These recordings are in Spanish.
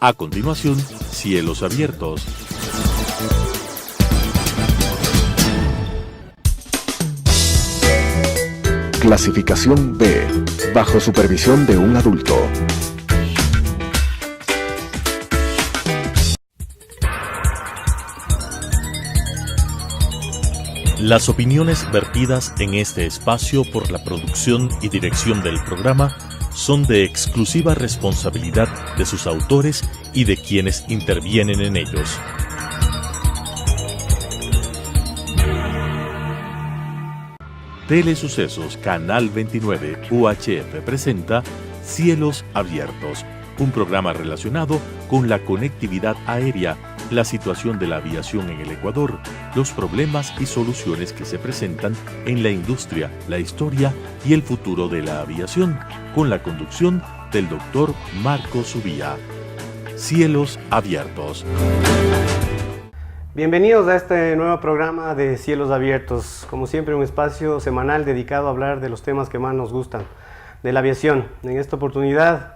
A continuación, Cielos Abiertos. Clasificación B, bajo supervisión de un adulto. Las opiniones vertidas en este espacio por la producción y dirección del programa son de exclusiva responsabilidad de sus autores y de quienes intervienen en ellos. Telesucesos Canal 29 UHF presenta Cielos Abiertos, un programa relacionado con la conectividad aérea, la situación de la aviación en el Ecuador, los problemas y soluciones que se presentan en la industria, la historia y el futuro de la aviación, con la conducción del doctor Marco Subía. Cielos Abiertos. Bienvenidos a este nuevo programa de Cielos Abiertos. Como siempre, un espacio semanal dedicado a hablar de los temas que más nos gustan, de la aviación. En esta oportunidad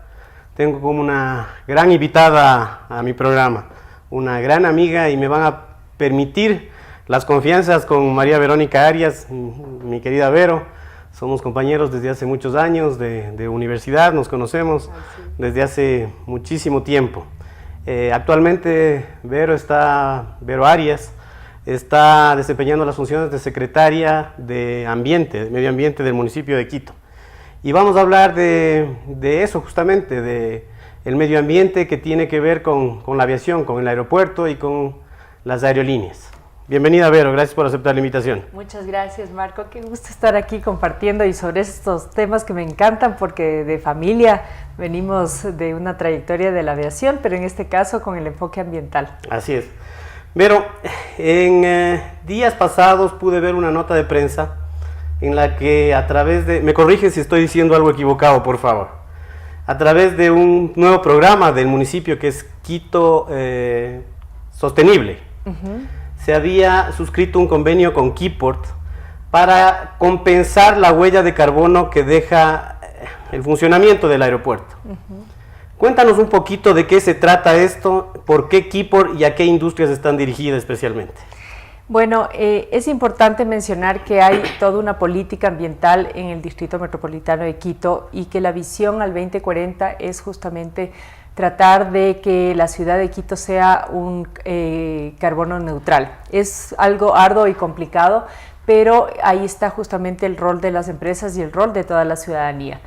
tengo como una gran invitada a mi programa, una gran amiga, y me van a permitir las confianzas con María Verónica Arias, mi querida Vero. Somos compañeros desde hace muchos años de universidad, nos conocemos desde hace muchísimo tiempo. Actualmente Vero Arias está desempeñando las funciones de secretaria de Medio Ambiente del municipio de Quito. Y vamos a hablar de eso justamente, de el medio ambiente que tiene que ver con la aviación, con el aeropuerto y con las aerolíneas. Bienvenida, Vero, gracias por aceptar la invitación. Muchas gracias, Marco, qué gusto estar aquí compartiendo y sobre estos temas que me encantan porque de familia venimos de una trayectoria de la aviación, pero en este caso con el enfoque ambiental. Así es. Vero, en días pasados pude ver una nota de prensa en la que a través de... Me corrige si estoy diciendo algo equivocado, por favor. A través de un nuevo programa del municipio que es Quito Sostenible. Se había suscrito un convenio con Keyport para compensar la huella de carbono que deja el funcionamiento del aeropuerto. Cuéntanos un poquito de qué se trata esto, por qué Keyport y a qué industrias están dirigidas especialmente. Bueno, es importante mencionar que hay toda una política ambiental en el Distrito Metropolitano de Quito y que la visión al 2040 es justamente tratar de que la ciudad de Quito sea un carbono neutral. Es algo arduo y complicado, pero ahí está justamente el rol de las empresas y el rol de toda la ciudadanía.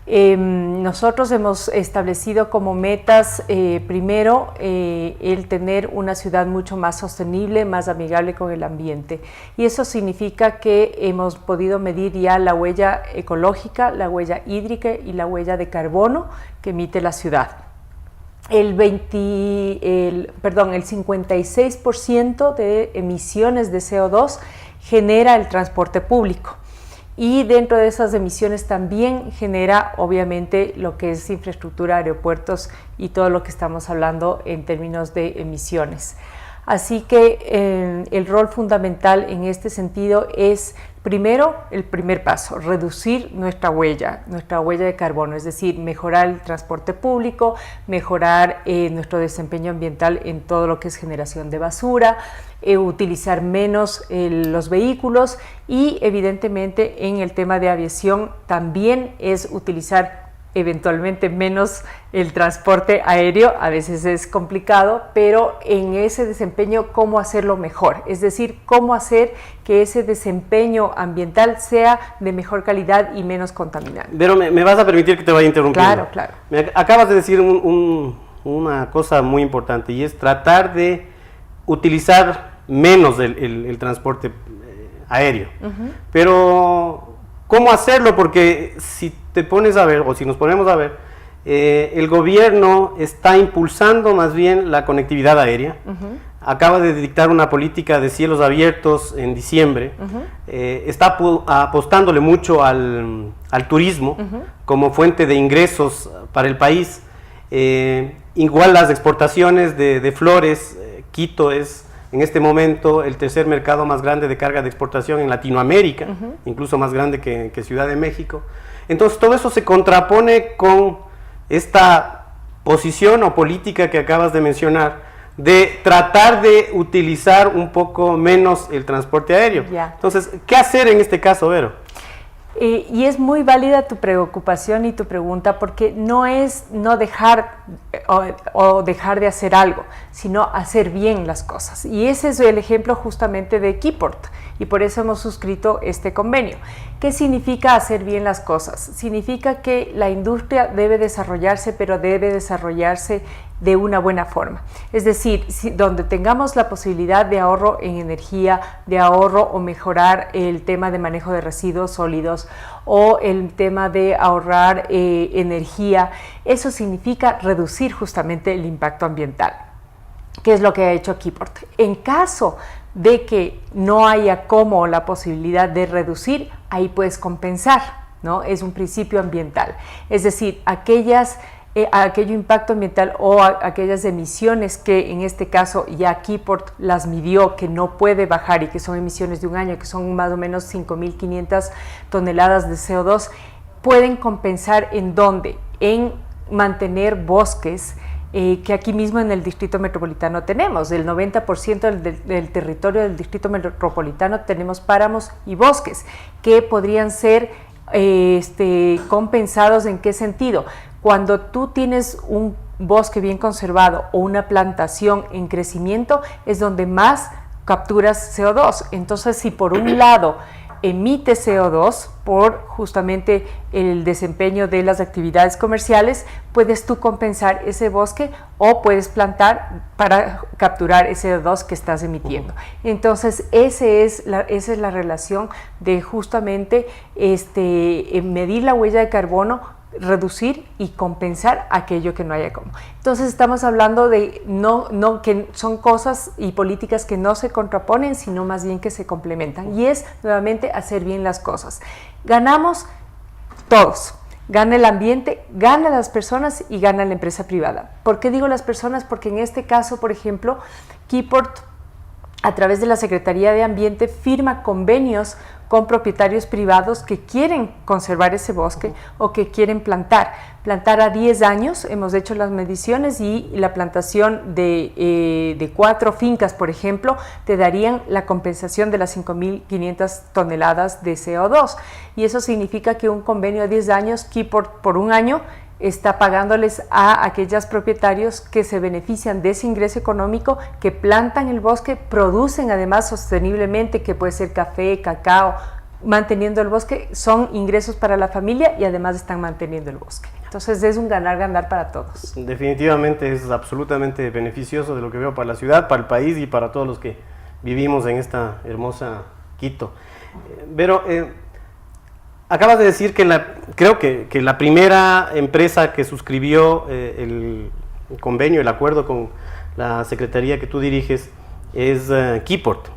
Nosotros hemos establecido como metas, primero, el tener una ciudad mucho más sostenible, más amigable con el ambiente. Y eso significa que hemos podido medir ya la huella ecológica, la huella hídrica y la huella de carbono que emite la ciudad. El 56% de emisiones de CO2 genera el transporte público. Y dentro de esas emisiones también genera obviamente lo que es infraestructura, aeropuertos y todo lo que estamos hablando en términos de emisiones. Así que el rol fundamental en este sentido es, primero, el primer paso, reducir nuestra huella de carbono, es decir, mejorar el transporte público, mejorar nuestro desempeño ambiental en todo lo que es generación de basura, utilizar menos los vehículos y evidentemente en el tema de aviación también es utilizar eventualmente menos el transporte aéreo. A veces es complicado, pero en ese desempeño, ¿cómo hacerlo mejor? Es decir, ¿cómo hacer que ese desempeño ambiental sea de mejor calidad y menos contaminante? Pero me vas a permitir que te vaya interrumpiendo. Claro. Acabas de decir una cosa muy importante, y es tratar de utilizar menos el transporte aéreo. Pero ¿cómo hacerlo? Porque si te pones a ver, o si nos ponemos a ver, el gobierno está impulsando más bien la conectividad aérea. Acaba de dictar una política de cielos abiertos en diciembre. Está apostándole mucho al turismo como fuente de ingresos para el país. Igual las exportaciones de flores. Quito es en este momento el tercer mercado más grande de carga de exportación en Latinoamérica, incluso más grande que Ciudad de México. Entonces todo eso se contrapone con esta posición o política que acabas de mencionar, de tratar de utilizar un poco menos el transporte aéreo. Ya. Entonces, ¿qué hacer en este caso, Vero? Y es muy válida tu preocupación y tu pregunta, porque no es no dejar o dejar de hacer algo, sino hacer bien las cosas. Y ese es el ejemplo justamente de Keyport, y por eso hemos suscrito este convenio. ¿Qué significa hacer bien las cosas? Significa que la industria debe desarrollarse, pero debe desarrollarse de una buena forma. Es decir, donde tengamos la posibilidad de ahorro en energía, de ahorro o mejorar el tema de manejo de residuos sólidos o el tema de ahorrar energía, eso significa reducir justamente el impacto ambiental, que es lo que ha hecho Keyport. En caso de que no haya como la posibilidad de reducir, ahí puedes compensar, ¿no? Es un principio ambiental, es decir, aquello impacto ambiental o aquellas emisiones que en este caso ya Keyport las midió, que no puede bajar y que son emisiones de un año, que son más o menos 5.500 toneladas de CO2, pueden compensar ¿en dónde? En mantener bosques, que aquí mismo en el Distrito Metropolitano tenemos. El 90% del territorio del Distrito Metropolitano tenemos páramos y bosques que podrían ser compensados. ¿En qué sentido? Cuando tú tienes un bosque bien conservado o una plantación en crecimiento, es donde más capturas CO2. Entonces, si por un lado emite CO2 por justamente el desempeño de las actividades comerciales, puedes tú compensar ese bosque o puedes plantar para capturar ese CO2 que estás emitiendo. Entonces, esa es la relación de justamente medir la huella de carbono, reducir y compensar aquello que no haya como. Entonces estamos hablando de que son cosas y políticas que no se contraponen, sino más bien que se complementan, y es nuevamente hacer bien las cosas. Ganamos todos, gana el ambiente, gana las personas y gana la empresa privada. ¿Por qué digo las personas? Porque en este caso, por ejemplo, Keyport, a través de la Secretaría de Ambiente, firma convenios con propietarios privados que quieren conservar ese bosque o que quieren plantar a 10 años. Hemos hecho las mediciones y la plantación de 4 fincas, por ejemplo, te darían la compensación de las 5.500 toneladas de CO2, y eso significa que un convenio a 10 años, Keyport por un año está pagándoles a aquellos propietarios que se benefician de ese ingreso económico, que plantan el bosque, producen además sosteniblemente, que puede ser café, cacao, manteniendo el bosque, son ingresos para la familia y además están manteniendo el bosque. Entonces es un ganar-ganar para todos. Definitivamente es absolutamente beneficioso, de lo que veo, para la ciudad, para el país y para todos los que vivimos en esta hermosa Quito. Pero acabas de decir que creo que la primera empresa que suscribió el convenio, el acuerdo con la secretaría que tú diriges, es Keyport.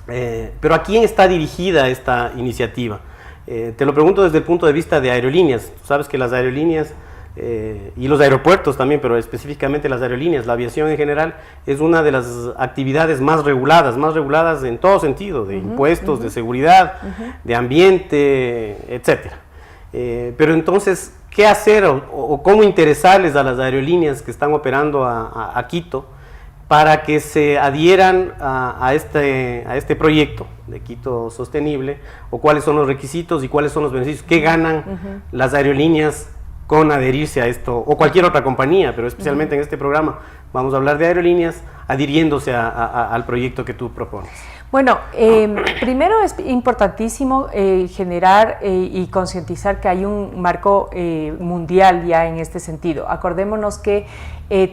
Pero ¿a quién está dirigida esta iniciativa? Te lo pregunto desde el punto de vista de aerolíneas. Tú sabes que las aerolíneas y los aeropuertos también, pero específicamente las aerolíneas, la aviación en general, es una de las actividades más reguladas en todo sentido, de impuestos, de seguridad, de ambiente, etcétera. Pero entonces, ¿qué hacer o cómo interesarles a las aerolíneas que están operando a Quito para que se adhieran a este proyecto de Quito Sostenible? ¿O cuáles son los requisitos y cuáles son los beneficios? ¿Qué ganan las aerolíneas con adherirse a esto, o cualquier otra compañía, pero especialmente en este programa vamos a hablar de aerolíneas adhiriéndose al proyecto que tú propones? Bueno, primero es importantísimo generar y concientizar que hay un marco mundial ya en este sentido. Acordémonos que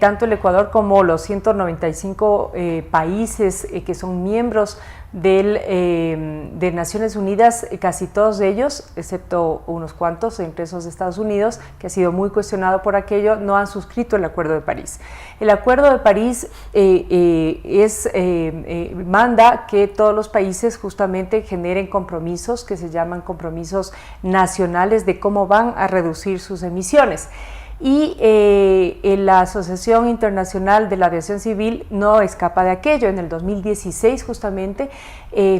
tanto el Ecuador como los 195 países que son miembros de Naciones Unidas, casi todos ellos, excepto unos cuantos, entre esos de Estados Unidos, que ha sido muy cuestionado por aquello, no han suscrito el Acuerdo de París. El Acuerdo de París manda que todos los países justamente generen compromisos que se llaman compromisos nacionales de cómo van a reducir sus emisiones. Y la Asociación Internacional de la Aviación Civil no escapa de aquello. En el 2016 justamente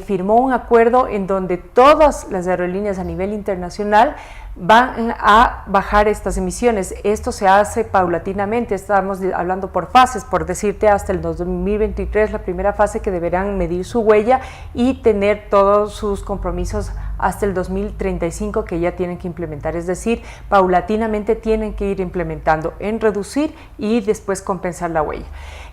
firmó un acuerdo en donde todas las aerolíneas a nivel internacional van a bajar estas emisiones. Esto se hace paulatinamente, estamos hablando por fases, por decirte hasta el 2023, la primera fase que deberán medir su huella y tener todos sus compromisos hasta el 2035 que ya tienen que implementar, es decir, paulatinamente tienen que ir implementando en reducir y después compensar la huella.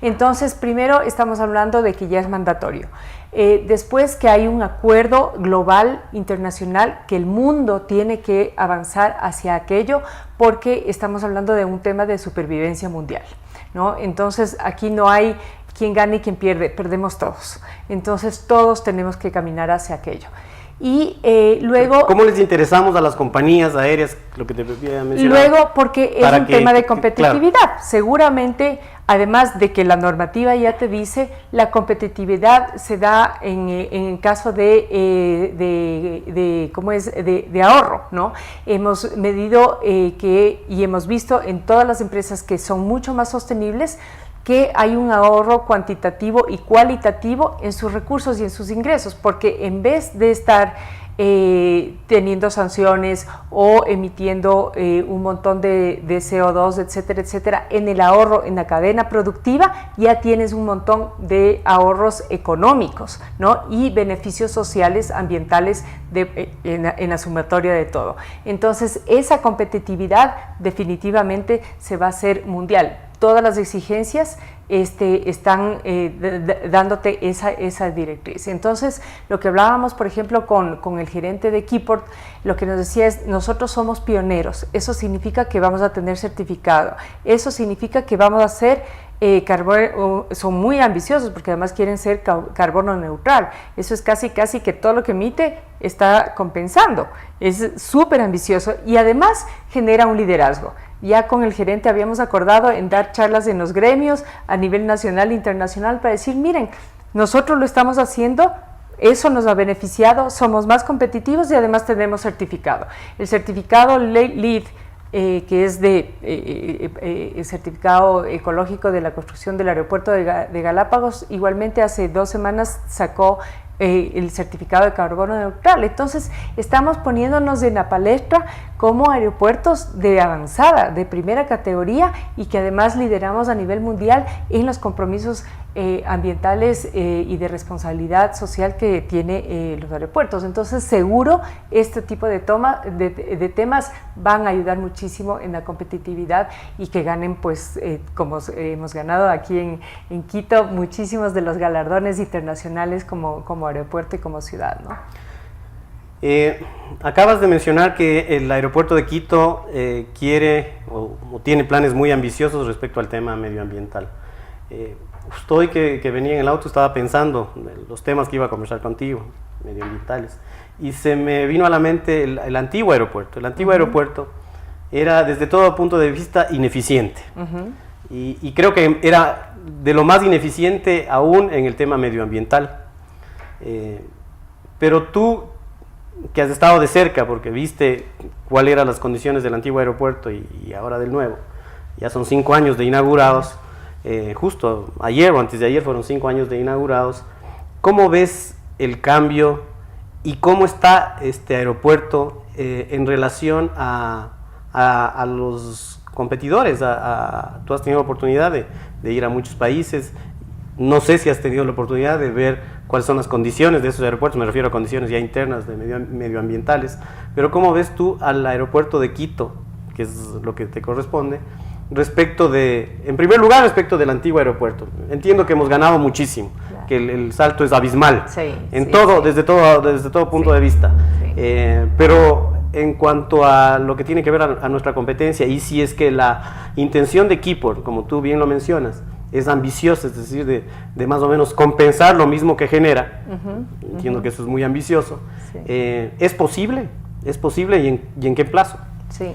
Entonces, primero estamos hablando de que ya es mandatorio. Después que hay un acuerdo global, internacional, que el mundo tiene que avanzar hacia aquello porque estamos hablando de un tema de supervivencia mundial, ¿no? Entonces aquí no hay quien gane y quien pierde, perdemos todos. Entonces todos tenemos que caminar hacia aquello. Y luego... ¿Cómo les interesamos a las compañías aéreas? Lo que te había mencionado. Luego, porque es un tema de competitividad. Claro. Seguramente, además de que la normativa ya te dice, la competitividad se da en caso de ahorro, ¿no? Hemos medido y hemos visto en todas las empresas que son mucho más sostenibles, que hay un ahorro cuantitativo y cualitativo en sus recursos y en sus ingresos, porque en vez de estar teniendo sanciones o emitiendo un montón de CO2, etcétera, etcétera, en el ahorro en la cadena productiva, ya tienes un montón de ahorros económicos, ¿no? Y beneficios sociales, ambientales en la sumatoria de todo. Entonces, esa competitividad definitivamente se va a hacer mundial. Todas las exigencias están dándote esa directriz. Entonces, lo que hablábamos, por ejemplo, con el gerente de Keyport, lo que nos decía es, nosotros somos pioneros, eso significa que vamos a tener certificado, eso significa que vamos a ser son muy ambiciosos porque además quieren ser carbono neutral. Eso es casi que todo lo que emite está compensando. Es súper ambicioso y además genera un liderazgo. Ya con el gerente habíamos acordado en dar charlas en los gremios a nivel nacional e internacional para decir, miren, nosotros lo estamos haciendo, eso nos ha beneficiado, somos más competitivos y además tenemos certificado. El certificado LEED, que es el certificado ecológico de la construcción del aeropuerto de Galápagos, igualmente hace 2 semanas sacó el certificado de carbono neutral. Entonces estamos poniéndonos en la palestra como aeropuertos de avanzada, de primera categoría y que además lideramos a nivel mundial en los compromisos ambientales y de responsabilidad social que tiene los aeropuertos. Entonces seguro este tipo de temas van a ayudar muchísimo en la competitividad y que ganen, pues como hemos ganado aquí en Quito, muchísimos de los galardones internacionales como aeropuerto y como ciudad, ¿no? Acabas de mencionar que el aeropuerto de Quito quiere o tiene planes muy ambiciosos respecto al tema medioambiental. Justo hoy que venía en el auto estaba pensando en los temas que iba a conversar contigo, medioambientales, y se me vino a la mente el antiguo aeropuerto. El antiguo aeropuerto era desde todo punto de vista ineficiente, y creo que era de lo más ineficiente aún en el tema medioambiental. Pero tú, que has estado de cerca porque viste cuáles eran las condiciones del antiguo aeropuerto y ahora del nuevo, ya son 5 años de inaugurados, justo ayer o antes de ayer fueron 5 años de inaugurados. ¿Cómo ves el cambio y cómo está este aeropuerto en relación a los competidores? Tú has tenido la oportunidad de ir a muchos países. No sé si has tenido la oportunidad de ver cuáles son las condiciones de esos aeropuertos, me refiero a condiciones ya internas de medioambientales, pero ¿cómo ves tú al aeropuerto de Quito, que es lo que te corresponde, en primer lugar, respecto del antiguo aeropuerto? Entiendo que hemos ganado muchísimo, claro, que el salto es abismal, desde todo punto de vista, pero en cuanto a lo que tiene que ver a nuestra competencia, y si es que la intención de Keyport, como tú bien lo mencionas, es ambiciosa, es decir, de más o menos compensar lo mismo que genera, entiendo que eso es muy ambicioso, ¿es posible? ¿Es posible y en qué plazo? Sí.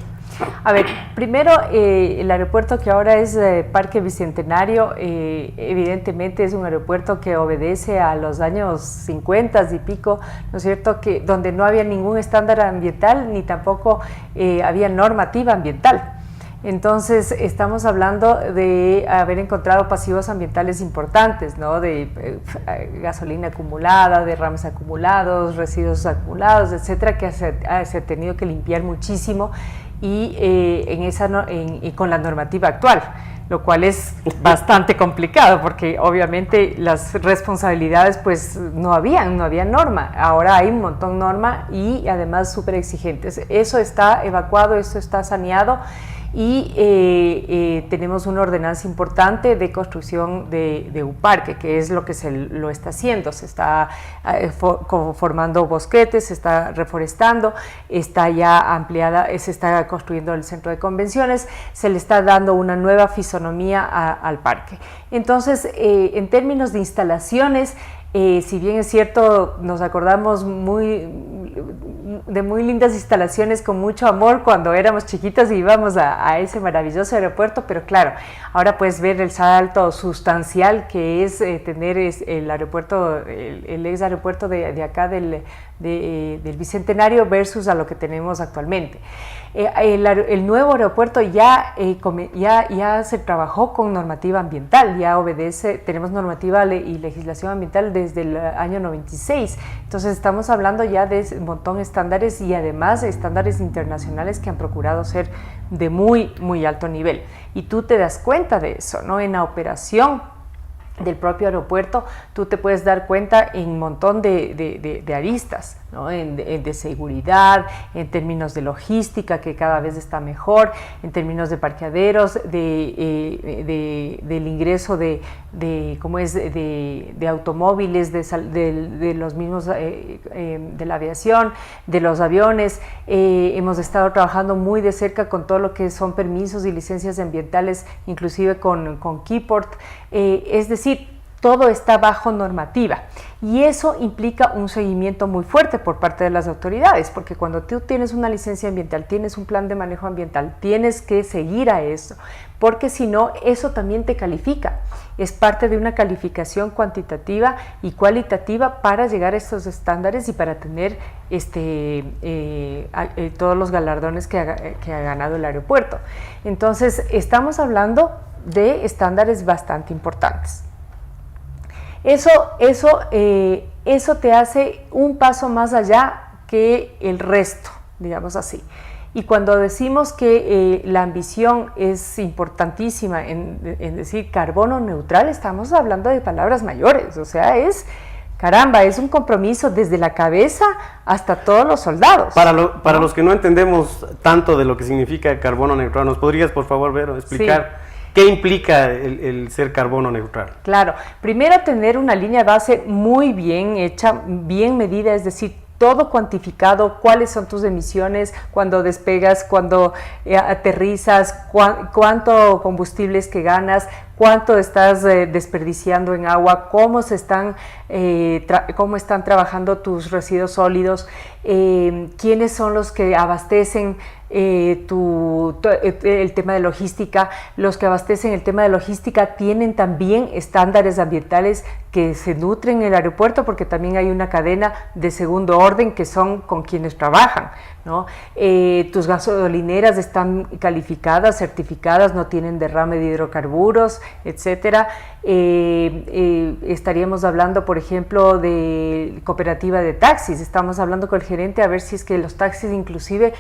A ver, primero el aeropuerto que ahora es Parque Bicentenario, evidentemente es un aeropuerto que obedece a los años 50 y pico, ¿no es cierto?, donde no había ningún estándar ambiental ni tampoco había normativa ambiental. Entonces, estamos hablando de haber encontrado pasivos ambientales importantes, ¿no? De gasolina acumulada, derrames acumulados, residuos acumulados, etcétera, que se ha tenido que limpiar muchísimo y con la normativa actual, lo cual es bastante complicado porque obviamente las responsabilidades pues no había norma. Ahora hay un montón de norma y además súper exigentes. Eso está evacuado, eso está saneado y tenemos una ordenanza importante de construcción de un parque, que es lo que lo está haciendo. Se está formando bosquetes, se está reforestando, está ya ampliada, se está construyendo el centro de convenciones, se le está dando una nueva fisonomía al parque. Entonces, en términos de instalaciones, si bien es cierto, nos acordamos de muy lindas instalaciones con mucho amor cuando éramos chiquitas y íbamos a ese maravilloso aeropuerto, pero claro, ahora puedes ver el salto sustancial que es tener el aeropuerto, el ex aeropuerto de acá del Bicentenario versus a lo que tenemos actualmente. El nuevo aeropuerto ya se trabajó con normativa ambiental, ya obedece, tenemos normativa y legislación ambiental desde el año 96, entonces estamos hablando ya de un montón de estándares y además estándares internacionales que han procurado ser de muy, muy alto nivel. Y tú te das cuenta de eso, ¿no? En la operación del propio aeropuerto, tú te puedes dar cuenta en un montón de aristas, ¿no? De seguridad, en términos de logística, que cada vez está mejor, en términos de parqueaderos, del ingreso de automóviles, de los mismos, de la aviación, de los aviones. Hemos estado trabajando muy de cerca con todo lo que son permisos y licencias ambientales, inclusive con Keyport, es decir, todo está bajo normativa y eso implica un seguimiento muy fuerte por parte de las autoridades, porque cuando tú tienes una licencia ambiental, tienes un plan de manejo ambiental, tienes que seguir a eso, porque si no, eso también te califica. Es parte de una calificación cuantitativa y cualitativa para llegar a estos estándares y para tener todos los galardones que ha ganado el aeropuerto. Entonces, estamos hablando de estándares bastante importantes. Eso te hace un paso más allá que el resto, digamos así. Y cuando decimos que la ambición es importantísima en decir carbono neutral, estamos hablando de palabras mayores, o sea, es un compromiso desde la cabeza hasta todos los soldados. Para los que no entendemos tanto de lo que significa carbono neutral, ¿nos podrías, por favor, Vero, explicar? Sí. ¿Qué implica el ser carbono neutral? Claro, primero tener una línea base muy bien hecha, bien medida, es decir, todo cuantificado, cuáles son tus emisiones cuando despegas, cuando aterrizas, cuánto combustible es que ganas, cuánto estás desperdiciando en agua, cómo están trabajando tus residuos sólidos, quiénes son los que abastecen el tema de logística. Los que abastecen el tema de logística tienen también estándares ambientales que se nutren en el aeropuerto, porque también hay una cadena de segundo orden que son con quienes trabajan, ¿no? Tus gasolineras están calificadas, certificadas, no tienen derrame de hidrocarburos, etcétera. Estaríamos hablando, por ejemplo, de cooperativa de taxis. Estamos hablando con el gerente a ver si es que los taxis inclusive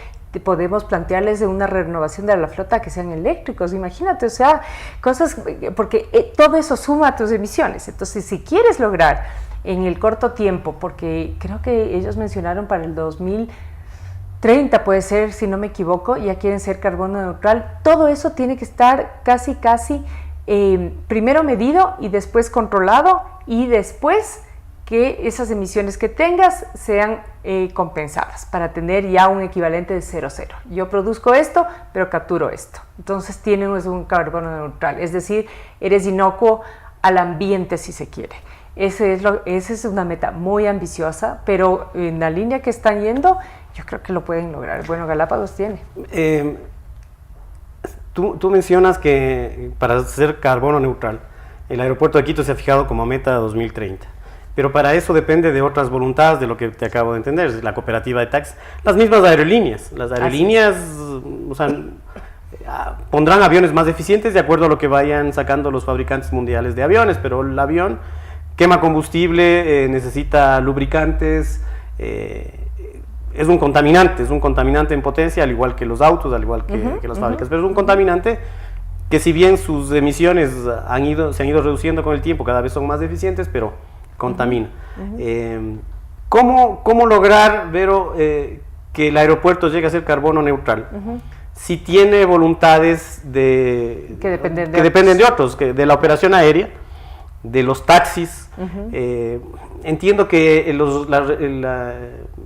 podemos plantearles de una renovación de la flota que sean eléctricos. Imagínate, o sea, cosas, porque todo eso suma a tus emisiones. Entonces, si quieres lograr en el corto tiempo, porque creo que ellos mencionaron para el 2030 puede ser, si no me equivoco, ya quieren ser carbono neutral, todo eso tiene que estar casi primero medido y después controlado, y después que esas emisiones que tengas sean compensadas para tener ya un equivalente de 0,0. Yo produzco esto, pero capturo esto. Entonces tienes un carbono neutral, es decir, eres inocuo al ambiente si se quiere. Esa es una meta muy ambiciosa, pero en la línea que están yendo, yo creo que lo pueden lograr. Bueno, Galápagos tiene. Tú mencionas que para ser carbono neutral, el aeropuerto de Quito se ha fijado como meta 2030. Pero para eso depende de otras voluntades, de lo que te acabo de entender, la cooperativa de taxis, las mismas aerolíneas. Las aerolíneas, o sea, pondrán aviones más eficientes de acuerdo a lo que vayan sacando los fabricantes mundiales de aviones, pero el avión quema combustible, necesita lubricantes, es un contaminante en potencia, al igual que los autos, al igual que las fábricas, pero es un contaminante que, si bien sus emisiones se han ido reduciendo con el tiempo, cada vez son más eficientes, pero contamina. ¿Cómo lograr, Vero, que el aeropuerto llegue a ser carbono neutral? Si tiene voluntades que dependen de otros, de la operación aérea, de los taxis. Entiendo que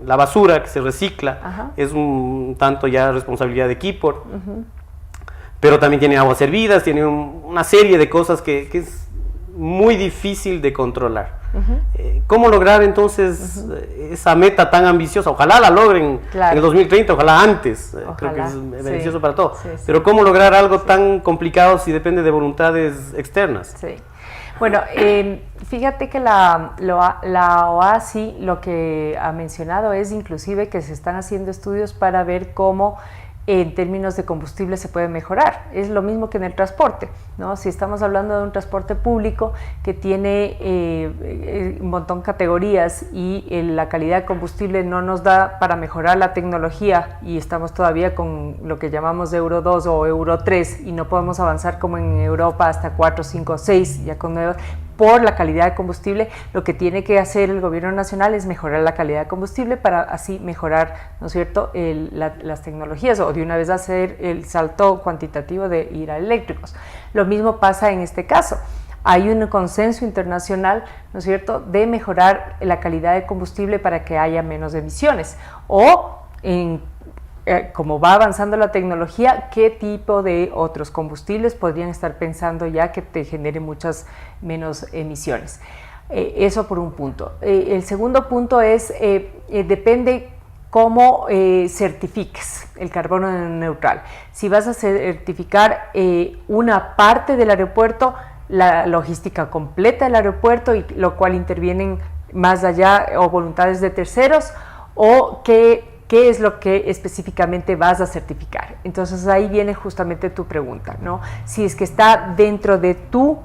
la basura que se recicla es un tanto ya responsabilidad de Keyport, pero también tiene aguas servidas, tiene una serie de cosas que es muy difícil de controlar. ¿Cómo lograr entonces esa meta tan ambiciosa? Ojalá la logren en el 2030, ojalá antes, creo que es beneficioso para todos, pero ¿cómo lograr algo tan complicado si depende de voluntades externas? Bueno, fíjate que la OASI lo que ha mencionado es inclusive que se están haciendo estudios para ver cómo en términos de combustible se puede mejorar. Es lo mismo que en el transporte, ¿no? Si estamos hablando de un transporte público que tiene un montón de categorías y la calidad de combustible no nos da para mejorar la tecnología y estamos todavía con lo que llamamos Euro 2 o Euro 3 y no podemos avanzar como en Europa hasta 4, 5, 6, ya con nuevas, por la calidad de combustible, lo que tiene que hacer el gobierno nacional es mejorar la calidad de combustible para así mejorar, ¿no es cierto?, las tecnologías o de una vez hacer el salto cuantitativo de ir a eléctricos. Lo mismo pasa en este caso. Hay un consenso internacional, ¿no es cierto?, de mejorar la calidad de combustible para que haya menos emisiones o como va avanzando la tecnología, qué tipo de otros combustibles podrían estar pensando ya que te genere muchas menos emisiones. Eso por un punto. El segundo punto es, depende cómo certifiques el carbono neutral. Si vas a certificar una parte del aeropuerto, la logística completa del aeropuerto, y lo cual intervienen más allá o voluntades de terceros, o qué es lo que específicamente vas a certificar. Entonces ahí viene justamente tu pregunta, ¿no? Si es que está dentro de tu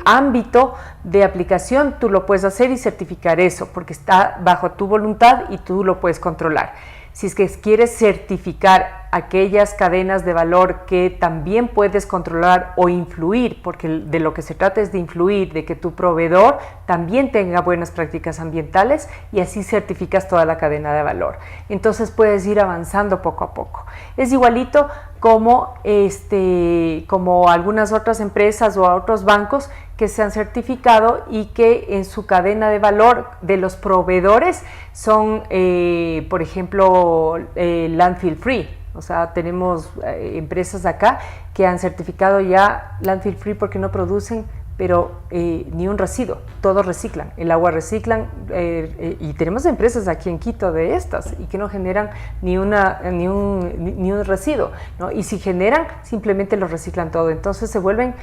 ámbito de aplicación, tú lo puedes hacer y certificar eso, porque está bajo tu voluntad y tú lo puedes controlar. Si es que quieres certificar aquellas cadenas de valor que también puedes controlar o influir, porque de lo que se trata es de influir, de que tu proveedor también tenga buenas prácticas ambientales y así certificas toda la cadena de valor. Entonces puedes ir avanzando poco a poco. Es igualito como algunas otras empresas o otros bancos que se han certificado y que en su cadena de valor de los proveedores son, por ejemplo, landfill free. O sea, tenemos empresas acá que han certificado ya landfill free porque no producen ni un residuo, todos reciclan, el agua reciclan, y tenemos empresas aquí en Quito de estas y que no generan ni un residuo, ¿no? Y si generan, simplemente lo reciclan todo, entonces se vuelven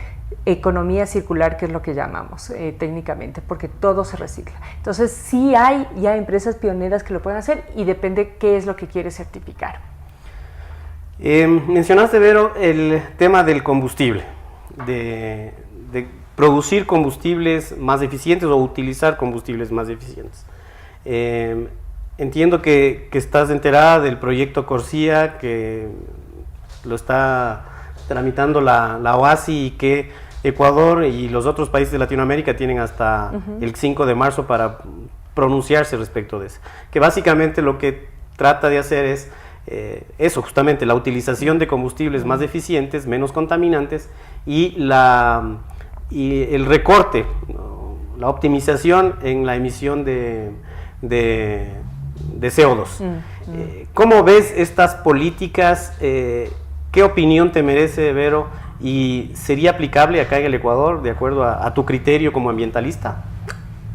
economía circular, que es lo que llamamos técnicamente, porque todo se recicla. Entonces sí hay ya empresas pioneras que lo pueden hacer y depende qué es lo que quieres certificar. Mencionaste, Vero, el tema del combustible, de producir combustibles más eficientes o utilizar combustibles más eficientes. Entiendo que estás enterada del proyecto CORSIA, que lo está tramitando la OASI y que Ecuador y los otros países de Latinoamérica tienen hasta el 5 de marzo para pronunciarse respecto de eso. Que básicamente lo que trata de hacer es eso, justamente la utilización de combustibles más eficientes, menos contaminantes y el recorte, la optimización en la emisión de CO2. ¿Cómo ves estas políticas? ¿Qué opinión te merece, Vero? ¿Y sería aplicable acá en el Ecuador de acuerdo a tu criterio como ambientalista?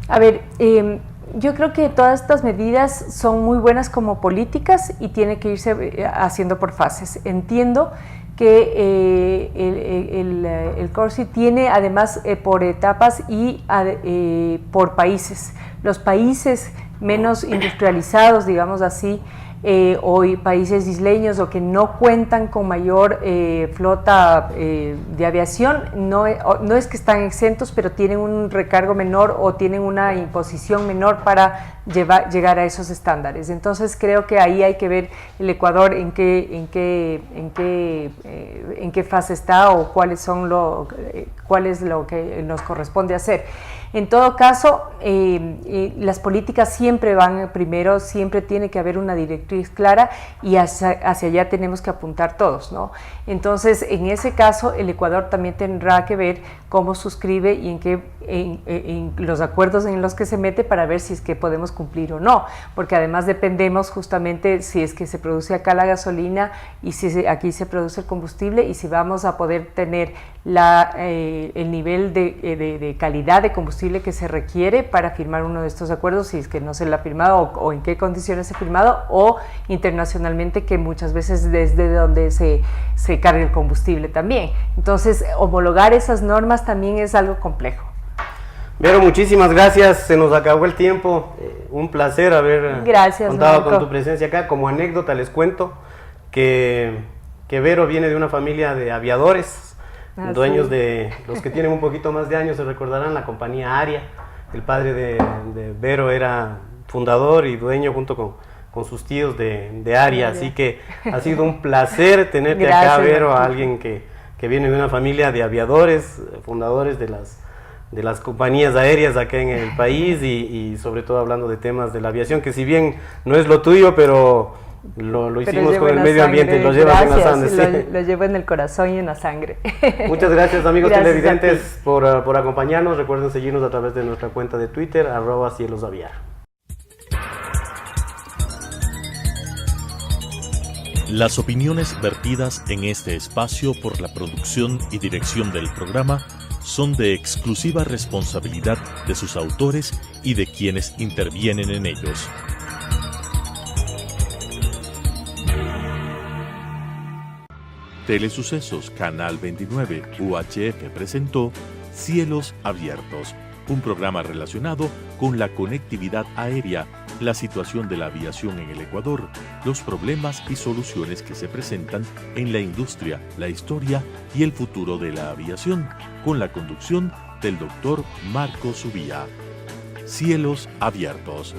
A ver, yo creo que todas estas medidas son muy buenas como políticas y tiene que irse haciendo por fases. Entiendo que el CORSIA tiene además por etapas y por países. Los países menos industrializados, digamos así, o países isleños o que no cuentan con mayor flota de aviación, no es que están exentos, pero tienen un recargo menor o tienen una imposición menor para llegar a esos estándares. Entonces creo que ahí hay que ver el Ecuador en qué fase está o cuál es lo que nos corresponde hacer. En todo caso, las políticas siempre van primero, siempre tiene que haber una directriz clara y hacia allá tenemos que apuntar todos, ¿no? Entonces, en ese caso, el Ecuador también tendrá que ver cómo suscribe y en los acuerdos en los que se mete para ver si es que podemos cumplir o no, porque además dependemos justamente si es que se produce acá la gasolina y si aquí se produce el combustible y si vamos a poder tener el nivel de calidad de combustible que se requiere para firmar uno de estos acuerdos, si es que no se lo ha firmado o en qué condiciones se ha firmado, o internacionalmente, que muchas veces desde donde se carga el combustible también. Entonces, homologar esas normas también es algo complejo. Vero, muchísimas gracias, se nos acabó el tiempo, un placer haber contado con tu presencia acá. Como anécdota les cuento que Vero viene de una familia de aviadores, dueños de, los que tienen un poquito más de años se recordarán, la compañía Aria. El padre de Vero era fundador y dueño junto con sus tíos de Aria, así que ha sido un placer tenerte acá, Vero, a alguien que viene de una familia de aviadores, fundadores de las compañías aéreas acá en el país y sobre todo hablando de temas de la aviación, que si bien no es lo tuyo, pero lo hicimos con el medio ambiente, lo llevas en la sangre. Lo llevo en el corazón y en la sangre. Muchas gracias, amigos televidentes, por acompañarnos. Recuerden seguirnos a través de nuestra cuenta de Twitter, @cielosaviar. Las opiniones vertidas en este espacio por la producción y dirección del programa son de exclusiva responsabilidad de sus autores y de quienes intervienen en ellos. Telesucesos Canal 29 UHF presentó Cielos Abiertos, un programa relacionado con la conectividad aérea, la situación de la aviación en el Ecuador, los problemas y soluciones que se presentan en la industria, la historia y el futuro de la aviación, con la conducción del Dr. Marco Subía. Cielos Abiertos.